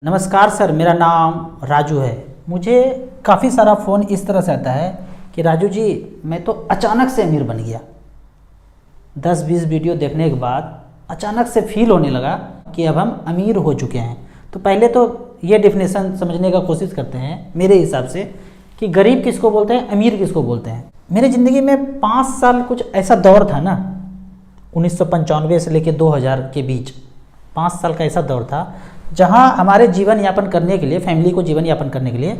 नमस्कार सर, मेरा नाम राजू है। मुझे काफ़ी सारा फ़ोन इस तरह से आता है कि राजू जी मैं तो अचानक से अमीर बन गया। 10-20 वीडियो देखने के बाद अचानक से फील होने लगा कि अब हम अमीर हो चुके हैं। तो पहले तो ये डेफिनेशन समझने का कोशिश करते हैं मेरे हिसाब से कि गरीब किसको बोलते हैं, अमीर किसको बोलते हैं। मेरी ज़िंदगी में 5 साल कुछ ऐसा दौर था ना, 1995 से लेकर 2000 के बीच 5 साल का ऐसा दौर था जहाँ हमारे जीवन यापन करने के लिए, फैमिली को जीवन यापन करने के लिए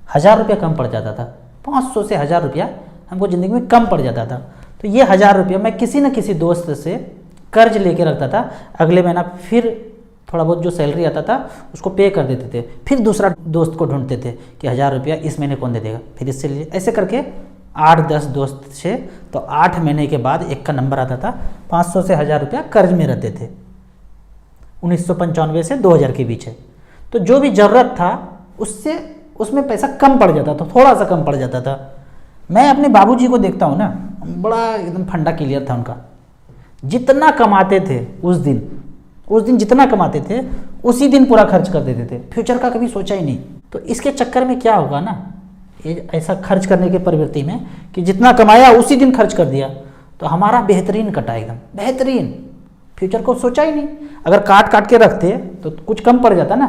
1000 रुपया कम पड़ जाता था। 500 से 1000 रुपया हमको ज़िंदगी में कम पड़ जाता था। तो ये 1000 रुपया मैं किसी न किसी दोस्त से कर्ज लेके रखता था। अगले महीना फिर थोड़ा बहुत जो सैलरी आता था उसको पे कर देते थे। फिर दूसरा दोस्त को ढूंढते थे कि 1000 रुपया इस महीने कौन दे देगा, फिर इससे लिए, ऐसे करके 8-10 दोस्त से, तो 8 महीने के बाद एक का नंबर आता था। 500 से 1000 रुपया कर्ज में रहते थे। 1995 से 2000 के बीच है। तो जो भी ज़रूरत था उसमें पैसा कम पड़ जाता था, थोड़ा सा कम पड़ जाता था। मैं अपने बाबूजी को देखता हूँ ना, बड़ा एकदम फंडा क्लियर था उनका। जितना कमाते थे उस दिन जितना कमाते थे उसी दिन पूरा खर्च कर देते थे, फ्यूचर का कभी सोचा ही नहीं। तो इसके चक्कर में क्या होगा ना, ये ऐसा खर्च करने के प्रवृत्ति में कि जितना कमाया उसी दिन खर्च कर दिया, तो हमारा बेहतरीन कटा, एकदम बेहतरीन। फ्यूचर को सोचा ही नहीं। अगर काट के रखते तो कुछ कम पड़ जाता ना,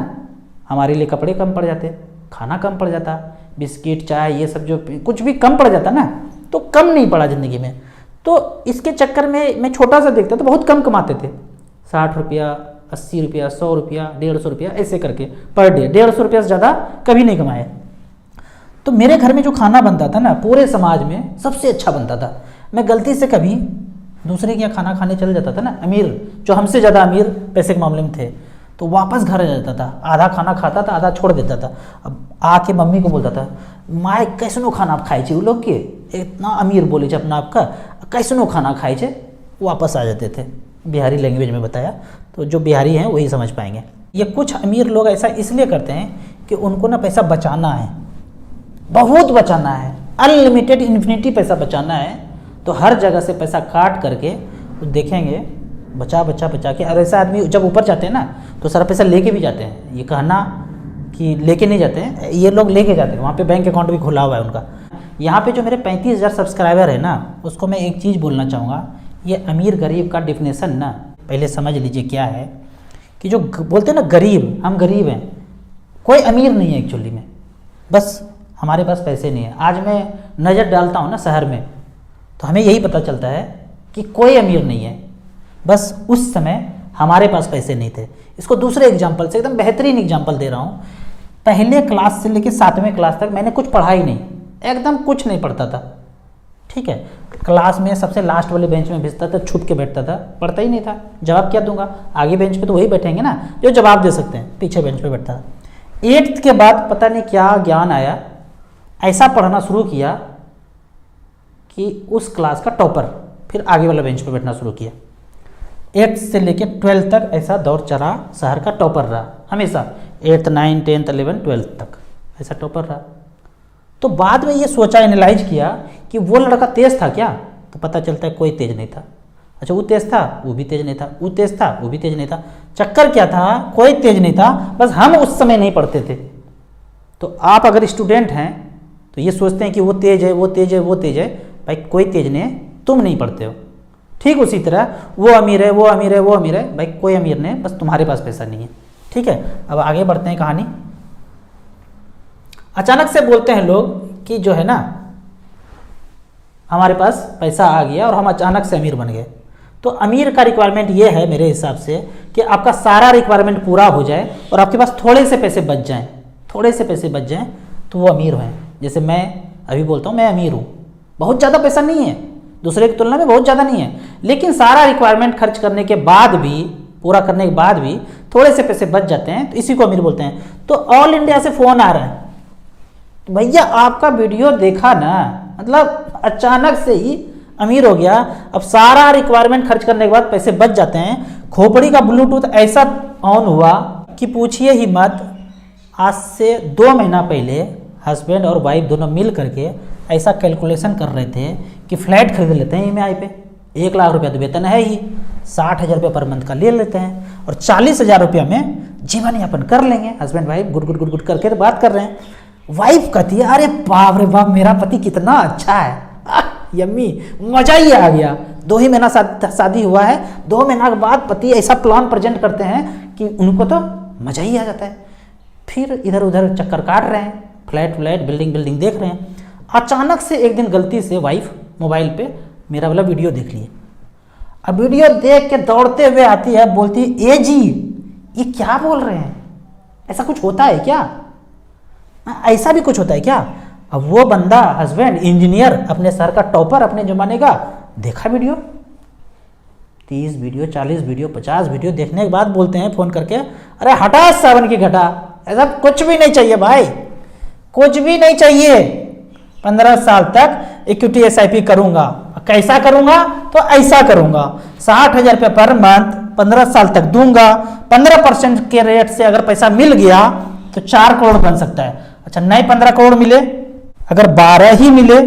हमारे लिए कपड़े कम पड़ जाते, खाना कम पड़ जाता, बिस्किट चाय ये सब जो कुछ भी कम पड़ जाता ना, तो कम नहीं पड़ा ज़िंदगी में। तो इसके चक्कर में मैं छोटा सा देखता तो बहुत कम कमाते थे, 60 रुपया, 80 रुपया, 100 रुपया, 150 रुपया, ऐसे करके पर डे। 150 रुपया से ज़्यादा कभी नहीं कमाए। तो मेरे घर में जो खाना बनता था ना, पूरे समाज में सबसे अच्छा बनता था। मैं गलती से कभी दूसरे के यहाँ खाना खाने चल जाता था ना, अमीर जो हमसे ज़्यादा अमीर पैसे के मामले में थे, तो वापस घर आ जाता था, आधा खाना खाता था, आधा छोड़ देता था। अब आके मम्मी को बोलता था, माए कैसनो खाना आप खाए छे, वो लोग के इतना अमीर बोले छे अपना आपका, कैसनो खाना खाए छे, वापस आ जाते थे। बिहारी लैंग्वेज में बताया, तो जो बिहारी हैं वही समझ पाएंगे। ये कुछ अमीर लोग ऐसा इसलिए करते हैं कि उनको ना पैसा बचाना है, बहुत बचाना है, अनलिमिटेड इन्फिनिटी पैसा बचाना है। तो हर जगह से पैसा काट करके तो देखेंगे बचा के। और ऐसा आदमी जब ऊपर जाते हैं ना तो सारा पैसा लेके भी जाते हैं। ये कहना कि लेके नहीं जाते हैं, ये लोग लेके जाते हैं। वहाँ पे बैंक अकाउंट भी खुला हुआ है उनका। यहाँ पे जो मेरे 35,000 सब्सक्राइबर है ना, उसको मैं एक चीज़ बोलना चाहूँगा। ये अमीर गरीब का डिफिनेशन ना पहले समझ लीजिए क्या है, कि जो बोलते हैं ना गरीब, हम गरीब हैं, कोई अमीर नहीं है एक्चुअली में, बस हमारे पास पैसे नहीं है। आज मैं नज़र डालता हूँ ना शहर में, तो हमें यही पता चलता है कि कोई अमीर नहीं है, बस उस समय हमारे पास पैसे नहीं थे। इसको दूसरे एग्जाम्पल से, एकदम बेहतरीन एग्जाम्पल दे रहा हूँ। पहले क्लास से लेकर 7वें क्लास तक मैंने कुछ पढ़ा ही नहीं, एकदम कुछ नहीं पढ़ता था, ठीक है। क्लास में सबसे लास्ट वाले बेंच में भेजता था, छुप के बैठता था, पढ़ता ही नहीं था। जवाब क्या दूंगा, आगे बेंच पे तो वही बैठेंगे ना जो जवाब दे सकते हैं, पीछे बेंच पे बैठता था। 8th के बाद पता नहीं क्या ज्ञान आया, ऐसा पढ़ना शुरू किया कि उस क्लास का टॉपर फिर आगे वाला बेंच पे बैठना शुरू किया। 8th से लेके 12th तक ऐसा दौर चला, शहर का टॉपर रहा हमेशा। 8th 9th 10th 11th 12th तक ऐसा टॉपर रहा। तो बाद में ये सोचा, एनालाइज किया कि वो लड़का तेज था क्या, तो पता चलता है कोई तेज नहीं था। अच्छा, वो तेज था, वो भी तेज नहीं था, वो तेज था, वो भी तेज नहीं था। चक्कर क्या था, कोई तेज नहीं था, बस हम उस समय नहीं पढ़ते थे। तो आप अगर स्टूडेंट हैं तो ये सोचते हैं कि वो तेज है, वो तेज है, वो तेज है। भाई कोई तेज नहीं है, तुम नहीं पढ़ते हो। ठीक उसी तरह वो अमीर है, वो अमीर है, वो अमीर है, भाई कोई अमीर नहीं है, बस तुम्हारे पास पैसा नहीं है, ठीक है। अब आगे बढ़ते हैं कहानी। अचानक से बोलते हैं लोग कि जो है ना, हमारे पास पैसा आ गया और हम अचानक से अमीर बन गए। तो अमीर का रिक्वायरमेंट ये है मेरे हिसाब से कि आपका सारा रिक्वायरमेंट पूरा हो जाए और आपके पास थोड़े से पैसे बच जाएं, थोड़े से पैसे बच जाएं तो वो अमीर हैं। जैसे मैं अभी बोलता हूँ मैं अमीर हूँ, बहुत ज़्यादा पैसा नहीं है, दूसरे की तुलना में बहुत ज़्यादा नहीं है, लेकिन सारा रिक्वायरमेंट खर्च करने के बाद भी, पूरा करने के बाद भी थोड़े से पैसे बच जाते हैं, तो इसी को अमीर बोलते हैं। तो ऑल इंडिया से फ़ोन आ रहा है, तो भैया आपका वीडियो देखा ना, मतलब अचानक से ही अमीर हो गया। अब सारा रिक्वायरमेंट खर्च करने के बाद पैसे बच जाते हैं। खोपड़ी का ब्लूटूथ ऐसा ऑन हुआ कि पूछिए ही मत। आज से 2 महीना पहले हस्बैंड और वाइफ दोनों मिल करके ऐसा कैलकुलेशन कर रहे थे कि फ्लैट खरीद लेते हैं EMI पे, 1 लाख रुपया तो वेतन है ही, 60,000 रुपये पर मंथ का ले लेते हैं और 40,000 रुपया में जीवन यापन कर लेंगे। Husband wife good good good good करके बात कर रहे हैं। वाइफ कहती है अरे बाप रे बाप, मेरा पति कितना अच्छा है, यम्मी, मजा ही आ गया। 2 ही महीना शादी हुआ है, 2 महीना के बाद पति ऐसा प्लान प्रेजेंट करते हैं कि उनको तो मजा ही आ जाता है। फिर इधर उधर चक्कर काट रहे हैं, फ्लैट बिल्डिंग देख रहे हैं। अचानक से एक दिन गलती से वाइफ मोबाइल पे मेरा वाला वीडियो देख लिए। अब वीडियो देख के दौड़ते हुए आती है, बोलती ए जी ये क्या बोल रहे हैं, ऐसा कुछ होता है क्या, ऐसा भी कुछ होता है क्या। अब वो बंदा हस्बैंड इंजीनियर, अपने सर का टॉपर, अपने जमाने का, देखा वीडियो 30 वीडियो 40 वीडियो 50 वीडियो देखने के बाद बोलते हैं फ़ोन करके, अरे हटा सावन की घटा, ऐसा कुछ भी नहीं चाहिए भाई, कुछ भी नहीं चाहिए। 15 साल तक इक्विटी SIP करूंगा, कैसा करूंगा तो ऐसा करूंगा, 60,000 रुपये पर मंथ 15 साल तक दूंगा। 15% के रेट से अगर पैसा मिल गया तो 4 करोड़ बन सकता है। अच्छा नहीं 15 करोड़ मिले, अगर 12 ही मिले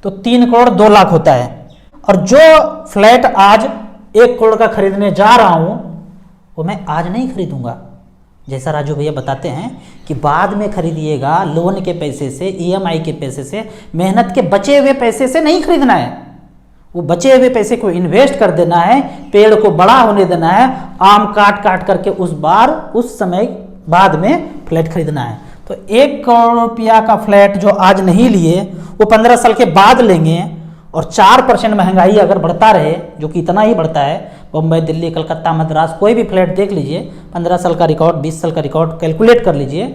तो 3 करोड़ 2 लाख होता है। और जो फ्लैट आज 1 करोड़ का खरीदने जा रहा हूं वो मैं आज नहीं खरीदूंगा, जैसा राजू भैया बताते हैं कि बाद में खरीदिएगा, लोन के पैसे से, EMI के पैसे से, मेहनत के बचे हुए पैसे से नहीं खरीदना है। वो बचे हुए पैसे को इन्वेस्ट कर देना है, पेड़ को बड़ा होने देना है, आम काट काट करके उस समय बाद में फ्लैट खरीदना है। तो 1 करोड़ रुपया का फ्लैट जो आज नहीं लिए वो 15 साल के बाद लेंगे। और 4% महंगाई अगर बढ़ता रहे, जो कि इतना ही बढ़ता है, बम्बई दिल्ली कलकत्ता मद्रास कोई भी फ्लैट देख लीजिए, 15 साल का रिकॉर्ड 20 साल का रिकॉर्ड कैलकुलेट कर लीजिए,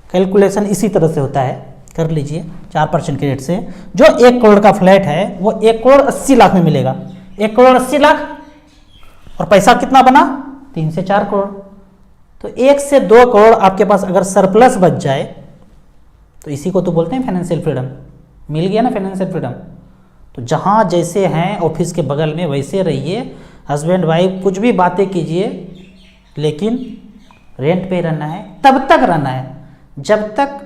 कैलकुलेशन इसी तरह से होता है, कर लीजिए 4% के रेट से। जो 1 करोड़ का फ्लैट है वो 1 करोड़ 80 लाख में मिलेगा। 1 करोड़ 80 लाख और पैसा कितना बना 3 से 4 करोड़। तो 1 से 2 करोड़ आपके पास अगर सरप्लस बच जाए तो इसी को तो बोलते हैं फाइनेंशियल फ्रीडम। मिल गया ना फाइनेंशियल फ्रीडम। तो जहाँ जैसे हैं ऑफिस के बगल में वैसे रहिए, हस्बैंड वाइफ कुछ भी बातें कीजिए, लेकिन रेंट पे रहना है, तब तक रहना है जब तक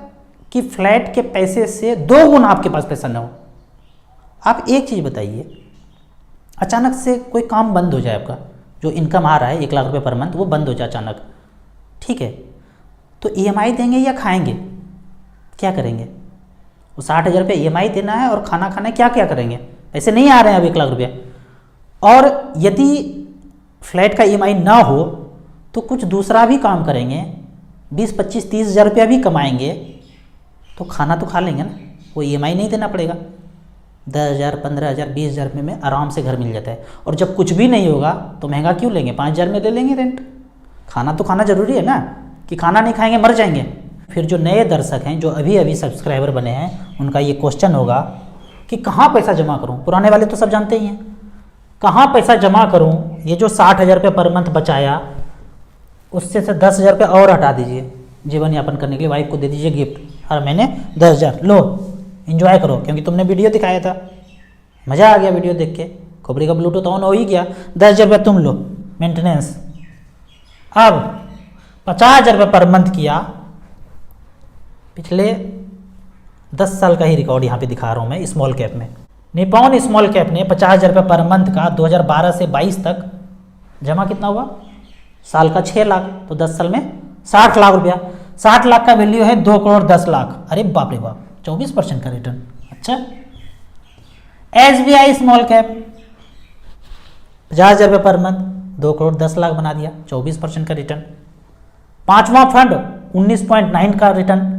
कि फ्लैट के पैसे से 2 गुना आपके पास पैसा ना हो। आप एक चीज़ बताइए, अचानक से कोई काम बंद हो जाए, आपका जो इनकम आ रहा है 1 लाख रुपये पर मंथ वो बंद हो जाए अचानक, ठीक है, तो EMI देंगे या खाएंगे, क्या करेंगे। वो 60,000 रुपये EMI देना है और खाना खाना है, क्या क्या करेंगे, ऐसे नहीं आ रहे हैं अब 1 लाख रुपये। और यदि फ्लैट का EMI ना हो तो कुछ दूसरा भी काम करेंगे, 20 25 30 हज़ार रुपया भी कमाएंगे, तो खाना तो खा लेंगे ना, वो EMI नहीं देना पड़ेगा। 10,000 15,000 20,000 रुपये में आराम से घर मिल जाता है। और जब कुछ भी नहीं होगा तो महंगा क्यों लेंगे, 5,000 में ले लेंगे रेंट। खाना तो खाना जरूरी है ना, कि खाना नहीं खाएंगे मर जाएंगे। फिर जो नए दर्शक हैं, जो अभी अभी सब्सक्राइबर बने हैं, उनका ये क्वेश्चन होगा कि कहाँ पैसा जमा करूँ। पुराने वाले तो सब जानते ही हैं, कहाँ पैसा जमा करूँ। ये जो 60,000 रुपये पर मंथ बचाया, उससे से 10,000 रुपये और हटा दीजिए, जीवन यापन करने के लिए वाइफ को दे दीजिए गिफ्ट, हर महीने 10,000 लो, एंजॉय करो, क्योंकि तुमने वीडियो दिखाया था, मज़ा आ गया वीडियो देख के, खोपड़ी का ब्लूटूथ ऑन हो ही गया, 10,000 रुपये तुम लो मेंटेनेंस। अब 50,000 रुपये पर मंथ किया, पिछले 10 साल का ही रिकॉर्ड यहाँ पे दिखा रहा हूँ मैं स्मॉल कैप में। निपॉन स्मॉल कैप ने 50,000 रुपये पर मंथ का 2012 से 22 तक जमा कितना हुआ, साल का 6 लाख, तो 10 साल में 60 लाख रुपया। 60 लाख का वैल्यू है 2 करोड़ 10 लाख। अरे बाप रे बाप, 24% का रिटर्न। अच्छा, SBI स्मॉल कैप 50,000 रुपये पर मंथ 2 करोड़ 10 लाख बना दिया, 24% का रिटर्न। 5वां फंड 19.9 का रिटर्न,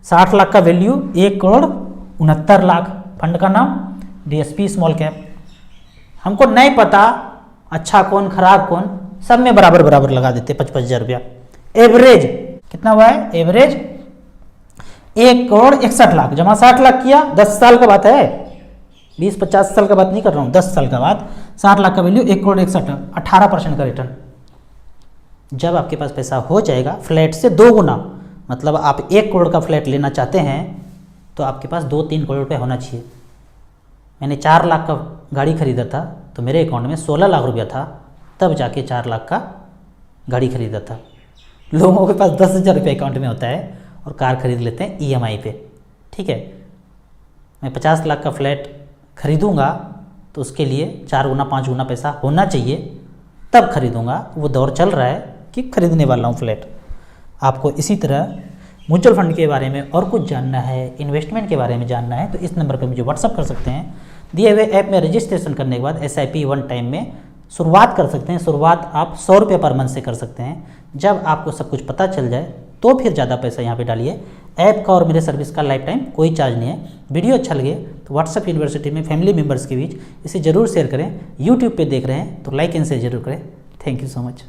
60 लाख का वैल्यू 1 करोड़ 69 लाख। फंड का नाम DSP स्मॉल कैप। हमको नहीं पता अच्छा कौन खराब कौन, सब में बराबर बराबर लगा देते 55,000 रुपया। एवरेज कितना हुआ है, एवरेज 1 करोड़ 61 लाख। जमा 60 लाख किया, 10 साल का बात है, 20-50 साल का बात नहीं कर रहा हूँ, 10 साल का बात। 60 लाख का वैल्यू 1 करोड़ 61 लाख, 18% का रिटर्न। जब आपके पास पैसा हो जाएगा फ्लैट से 2 गुना, मतलब आप 1 करोड़ का फ्लैट लेना चाहते हैं तो आपके पास 2-3 करोड़ रुपये होना चाहिए। मैंने 4 लाख का गाड़ी खरीदा था तो मेरे अकाउंट में 16 लाख रुपया था, तब जाके 4 लाख का गाड़ी खरीदा था। लोगों के पास 10,000 रुपये अकाउंट में होता है और कार खरीद लेते हैं EMI पे। ठीक है, मैं 50 लाख का फ्लैट खरीदूंगा तो उसके लिए 4 गुना 5 गुना पैसा होना चाहिए, तब खरीदूंगा। वो दौर चल रहा है कि खरीदने वाला हूँ फ्लैट। आपको इसी तरह म्यूचुअल फंड के बारे में और कुछ जानना है, इन्वेस्टमेंट के बारे में जानना है, तो इस नंबर पर मुझे व्हाट्सअप कर सकते हैं। दिए हुए ऐप में रजिस्ट्रेशन करने के बाद SIP 1 टाइम में शुरुआत कर सकते हैं। शुरुआत आप 100 रुपये पर मंथ से कर सकते हैं। जब आपको सब कुछ पता चल जाए तो फिर ज़्यादा पैसा यहाँ पे डालिए। ऐप का और मेरे सर्विस का लाइफ टाइम कोई चार्ज नहीं है। वीडियो अच्छा लगे तो व्हाट्सएप यूनिवर्सिटी में फैमिली मेम्बर्स के बीच इसे ज़रूर शेयर करें। यूट्यूब पे देख रहे हैं तो लाइक एंड शेयर जरूर करें। Thank you so much.